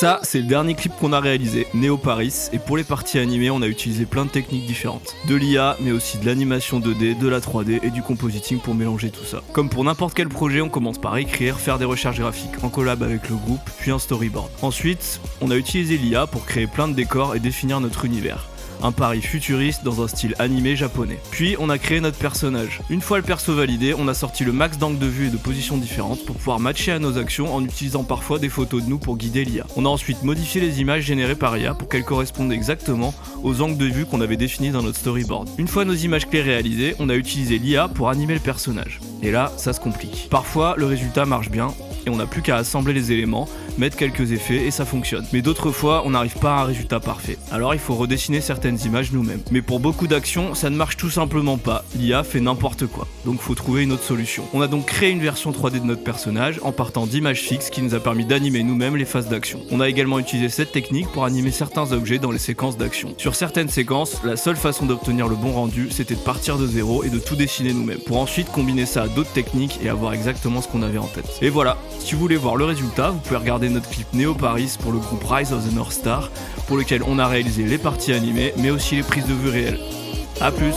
Ça, c'est le dernier clip qu'on a réalisé, Neo Paris, et pour les parties animées, on a utilisé plein de techniques différentes. De l'IA, mais aussi de l'animation 2D, de la 3D et du compositing pour mélanger tout ça. Comme pour n'importe quel projet, on commence par écrire, faire des recherches graphiques en collab avec le groupe, puis un storyboard. Ensuite, on a utilisé l'IA pour créer plein de décors et définir notre univers. Un Paris futuriste dans un style animé japonais. Puis on a créé notre personnage. Une fois le perso validé, on a sorti le max d'angles de vue et de positions différentes pour pouvoir matcher à nos actions en utilisant parfois des photos de nous pour guider l'IA. On a ensuite modifié les images générées par IA pour qu'elles correspondent exactement aux angles de vue qu'on avait définis dans notre storyboard. Une fois nos images clés réalisées, on a utilisé l'IA pour animer le personnage. Et là, ça se complique. Parfois, le résultat marche bien et on n'a plus qu'à assembler les éléments, mettre quelques effets et ça fonctionne. Mais d'autres fois, on n'arrive pas à un résultat parfait. Alors il faut redessiner certaines images nous-mêmes. Mais pour beaucoup d'actions, ça ne marche tout simplement pas. L'IA fait n'importe quoi. Donc faut trouver une autre solution. On a donc créé une version 3D de notre personnage en partant d'images fixes qui nous a permis d'animer nous-mêmes les phases d'action. On a également utilisé cette technique pour animer certains objets dans les séquences d'action. Sur certaines séquences, la seule façon d'obtenir le bon rendu, c'était de partir de zéro et de tout dessiner nous-mêmes. Pour ensuite combiner ça à d'autres techniques et avoir exactement ce qu'on avait en tête. Et voilà, si vous voulez voir le résultat, vous pouvez regarder notre clip Neo Paris pour le groupe Rise of the North Star, pour lequel on a réalisé les parties animées, mais aussi les prises de vue réelles. A plus.